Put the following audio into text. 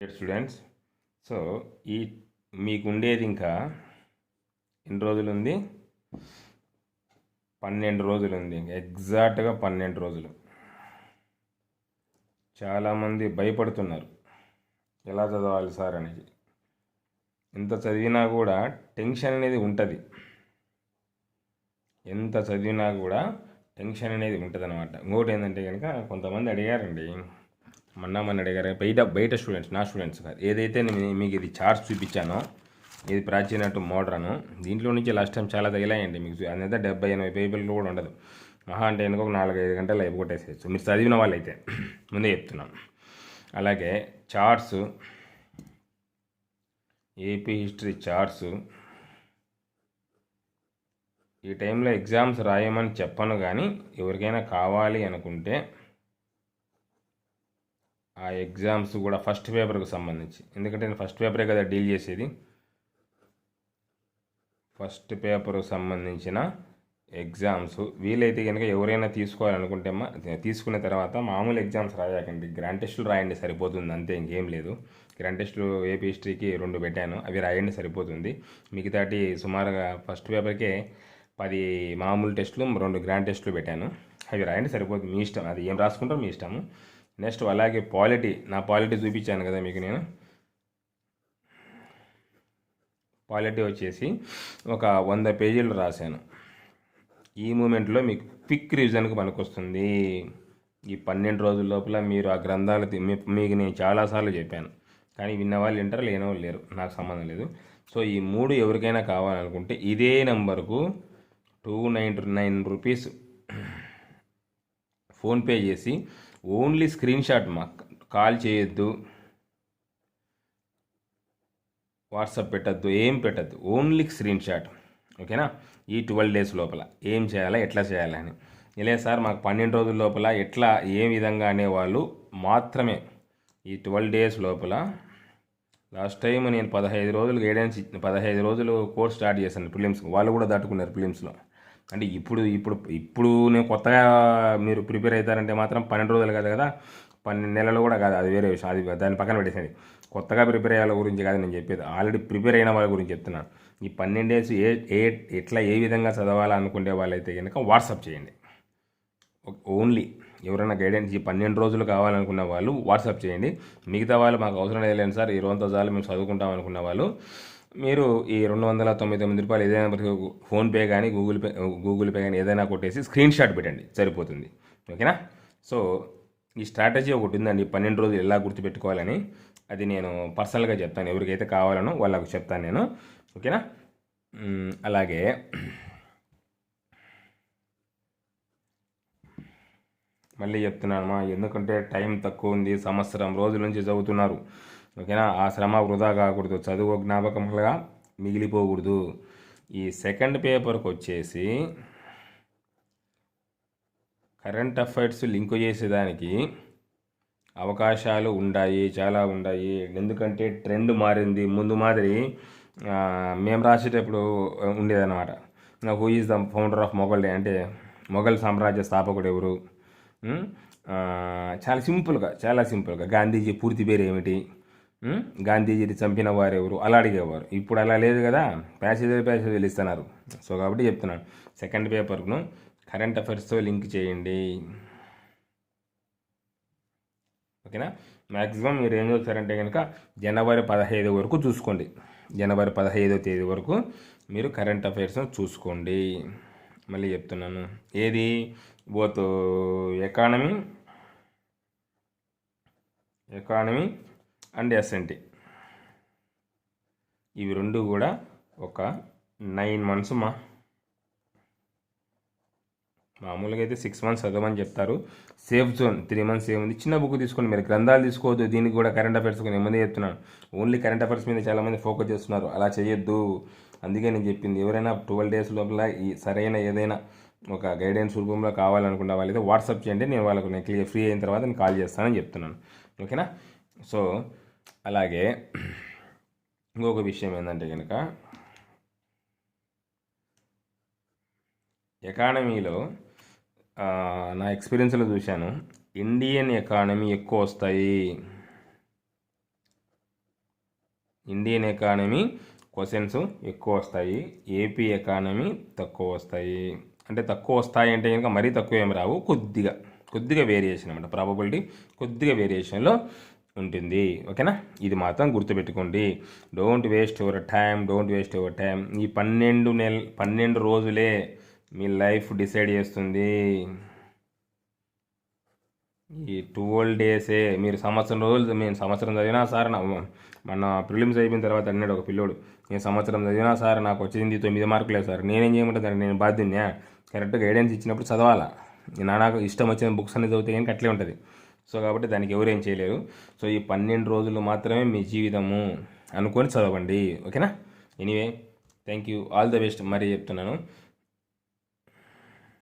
Students, so ఈ మీకు ఉండేది ఇంకా ఎన్ని రోజులు ఉంది? 12 రోజులు ఉంది. ఎగ్జాక్ట్గా 12 రోజులు. చాలామంది భయపడుతున్నారు ఎలా చదవాలి సార్ అనేది. ఎంత చదివినా కూడా టెన్షన్ అనేది ఉంటుంది. ఎంత చదివినా కూడా టెన్షన్ అనేది ఉంటుంది అనమాట. ఇంకోటి ఏంటంటే కనుక కొంతమంది అడిగారండి, మొన్న అడిగారు, బయట స్టూడెంట్స్, నా స్టూడెంట్స్ కాదు. ఏదైతే నేను మీకు ఇది చార్ట్స్ చూపించానో, ఇది ప్రాచీన టు మోడ్రన్, దీంట్లో నుంచి లాస్ట్ టైం చాలా తగిలాయండి మీకు. అదంతా 70-80 పేపర్లు కూడా ఉండదు. మహా అంటే వెనుక ఒక 4-5 గంటలు అయిపోగొట్టేసేయచ్చు మీరు చదివిన వాళ్ళైతే, ముందే చెప్తున్నాను. అలాగే చార్ట్స్, ఏపీ హిస్టరీ చార్ట్స్ ఈ టైంలో ఎగ్జామ్స్ రాయమని చెప్పను, కానీ ఎవరికైనా కావాలి అనుకుంటే ఆ ఎగ్జామ్స్ కూడా ఫస్ట్ పేపర్కి సంబంధించి, ఎందుకంటే నేను ఫస్ట్ పేపరే కదా డీల్ చేసేది. ఫస్ట్ పేపర్కు సంబంధించిన ఎగ్జామ్స్ వీలైతే కనుక ఎవరైనా తీసుకోవాలనుకుంటే తీసుకున్న తర్వాత మామూలు ఎగ్జామ్స్ రాయాకండి, గ్రాండ్ టెస్టులు రాయండి, సరిపోతుంది అంతే, ఇంకేం లేదు. గ్రాండ్ టెస్టులు ఏపీ హిస్టరీకి 2 పెట్టాను, అవి రాయండి సరిపోతుంది. మిగతాటి సుమారుగా ఫస్ట్ పేపర్కే 10 మామూలు టెస్టులు, 2 గ్రాండ్ టెస్టులు పెట్టాను, అవి రాయండి సరిపోతుంది. మీ ఇష్టం, అది ఏం రాసుకుంటారో మీ ఇష్టము. నెక్స్ట్ అలాగే పాలిటీ, నా పాలిటీ చూపించాను కదా మీకు నేను. పాలిటీ వచ్చేసి ఒక 100 పేజీలు రాశాను. ఈ మూమెంట్లో మీకు క్విక్ రివిజన్కి పనికొస్తుంది. ఈ 12 రోజుల లోపల మీరు ఆ గ్రంథాలు మీకు నేను చాలాసార్లు చెప్పాను, కానీ విన్నవాళ్ళు వింటారు, లేని వాళ్ళు లేరు, నాకు సంబంధం లేదు. సో ఈ 3 ఎవరికైనా కావాలనుకుంటే ఇదే నెంబర్కు 299 రూపీస్ ఫోన్పే చేసి, ఓన్లీ స్క్రీన్ షాట్, కాల్ చేయొద్దు, వాట్సాప్ పెట్టద్దు, ఏం పెట్టద్దు, ఓన్లీ స్క్రీన్ షాట్, ఓకేనా? ఈ 12 డేస్ లోపల ఏం చేయాలా, ఎట్లా చేయాలని. ఇలా సార్ మాకు 12 రోజుల లోపల ఎట్లా, ఏ విధంగా అనేవాళ్ళు మాత్రమే ఈ 12 డేస్ లోపల. లాస్ట్ టైం నేను 15 రోజులు గైడెన్స్, 15 రోజులు కోర్స్ స్టార్ట్ చేశాను ప్రిలిమ్స్, వాళ్ళు కూడా దాటుకున్నారు ప్రిలిమ్స్లో. అంటే ఇప్పుడు నేను కొత్తగా మీరు ప్రిపేర్ అవుతారంటే మాత్రం 12 రోజులు కాదు కదా, 12 నెలలు కూడా కాదు, అది వేరే విషయం, అది దాన్ని పక్కన పెట్టేసేది. కొత్తగా ప్రిపేర్ అయ్యే వాళ్ళ గురించి కాదు నేను చెప్పేది, ఆల్రెడీ ప్రిపేర్ అయిన వాళ్ళ గురించి చెప్తున్నాను. ఈ 12 డేస్ ఎట్లా ఏ విధంగా చదవాలనుకునే వాళ్ళైతే కనుక వాట్సాప్ చేయండి. ఓన్లీ ఎవరైనా గైడెన్స్ ఈ 12 రోజులు కావాలనుకున్న వాళ్ళు వాట్సాప్ చేయండి. మిగతా వాళ్ళు మాకు అవసరం లేదు సార్, ఈ రోజంతో చాలు మేము చదువుకుంటాం అనుకున్న వాళ్ళు, మీరు ఈ 299 రూపాయలు ఏదైనా ఫోన్పే కానీ గూగుల్ పే కానీ ఏదైనా కొట్టేసి స్క్రీన్ షాట్ పెట్టండి, సరిపోతుంది, ఓకేనా? సో ఈ స్ట్రాటజీ ఒకటి ఉందండి, 12 రోజులు ఎలా గుర్తుపెట్టుకోవాలని, అది నేను పర్సనల్గా చెప్తాను, ఎవరికైతే కావాలనో వాళ్ళకు చెప్తాను నేను, ఓకేనా? అలాగే మళ్ళీ చెప్తున్నానమ్మా, ఎందుకంటే టైం తక్కువ ఉంది, సంవత్సరం రోజుల నుంచి చదువుతున్నారు, ఓకేనా? ఆ శ్రమ వృధా కాకూడదు, చదువు జ్ఞాపకంగా మిగిలిపోకూడదు. ఈ సెకండ్ పేపర్కి వచ్చేసి కరెంట్ అఫైర్స్ లింక్ చేసేదానికి అవకాశాలు ఉన్నాయి, చాలా ఉన్నాయి. ఎందుకంటే ట్రెండ్ మారింది. ముందు మాదిరి మేము రాసేటప్పుడు ఉండేదన్నమాట, who is the founder of Mughal day, అంటే మొఘల్ సామ్రాజ్య స్థాపకుడు ఎవరు, చాలా సింపుల్గా గాంధీజీ పూర్తి పేరు ఏమిటి, గాంధీజీని చంపిన వారు ఎవరు, అలా అడిగేవారు. ఇప్పుడు అలా లేదు కదా, ప్యాసేజీలు ఇస్తున్నారు. సో కాబట్టి చెప్తున్నాను, సెకండ్ పేపర్ను కరెంట్ అఫైర్స్తో లింక్ చేయండి, ఓకేనా? మ్యాక్సిమం మీరు ఏం చూస్తారంటే కనుక జనవరి 15 వరకు చూసుకోండి, జనవరి 15వ తేదీ వరకు మీరు కరెంట్ అఫైర్స్ను చూసుకోండి. మళ్ళీ చెప్తున్నాను, ఏది బోత్ ఎకానమీ అండ్ ఎస్ఎన్టీ, ఇవి 2 కూడా ఒక 9 months మామూలుగా అయితే 6 months చదవమని చెప్తారు. సేఫ్ జోన్ 3 months ఏముంది, చిన్న బుక్ తీసుకోండి, మీరు గ్రంథాలు తీసుకోవద్దు. దీనికి కూడా కరెంట్ అఫైర్స్ నేను ముందే చెప్తున్నాను, ఓన్లీ కరెంట్ అఫైర్స్ మీద చాలామంది ఫోకస్ చేస్తున్నారు, అలా చేయొద్దు. అందుకే నేను చెప్పింది, ఎవరైనా 12 days లోపల ఈ సరైన ఏదైనా ఒక గైడెన్స్ రూపంలో కావాలనుకున్న వాళ్ళైతే వాట్సాప్ చేయండి, నేను వాళ్ళకు నేను ఫ్రీ అయిన తర్వాత నేను కాల్ చేస్తానని చెప్తున్నాను, ఓకేనా? సో అలాగే ఇంకొక విషయం ఏంటంటే కనుక, ఎకానమీలో నా ఎక్స్పీరియన్స్లో చూశాను, ఇండియన్ ఎకానమీ ఎక్కువ వస్తాయి, ఇండియన్ ఎకానమీ క్వశ్చన్స్ ఎక్కువ వస్తాయి, ఏపీ ఎకానమీ తక్కువ వస్తాయి. అంటే తక్కువ వస్తాయి అంటే కనుక మరీ తక్కువ ఏమి రావు, కొద్దిగా వేరియేషన్ అనమాట, ప్రాబబిలిటీ కొద్దిగా వేరియేషన్లో ఉంటుంది. ఓకేనా, ఇది మాత్రం గుర్తుపెట్టుకోండి. Don't waste your time. ఈ 12 రోజులే మీ లైఫ్ డిసైడ్ చేస్తుంది. ఈ 12 డేసే మీరు సంవత్సరం రోజులు, మేము సంవత్సరం చదివినా సార్ మన ప్రిలిమ్స్ అయిపోయిన తర్వాత అన్నాడు ఒక పిల్లోడు, నేను సంవత్సరం చదివినా సార్ నాకు వచ్చింది 9 మార్కులే సార్, నేనేం చేయమంటే దానికి నేను బాధ్యున్యా? కరెక్ట్గా గైడెన్స్ ఇచ్చినప్పుడు చదవాలా. నాకు ఇష్టం వచ్చిన బుక్స్ అనేది చదివితే కానీ అట్లే ఉంటుంది. సో కాబట్టి దానికి ఎవరేం చేయలేరు. సో ఈ 12 రోజులు మాత్రమే మీ జీవితము అనుకొని చదవండి. ఓకేనా, anyway thank you, all the best. మరీ చెప్తున్నాను.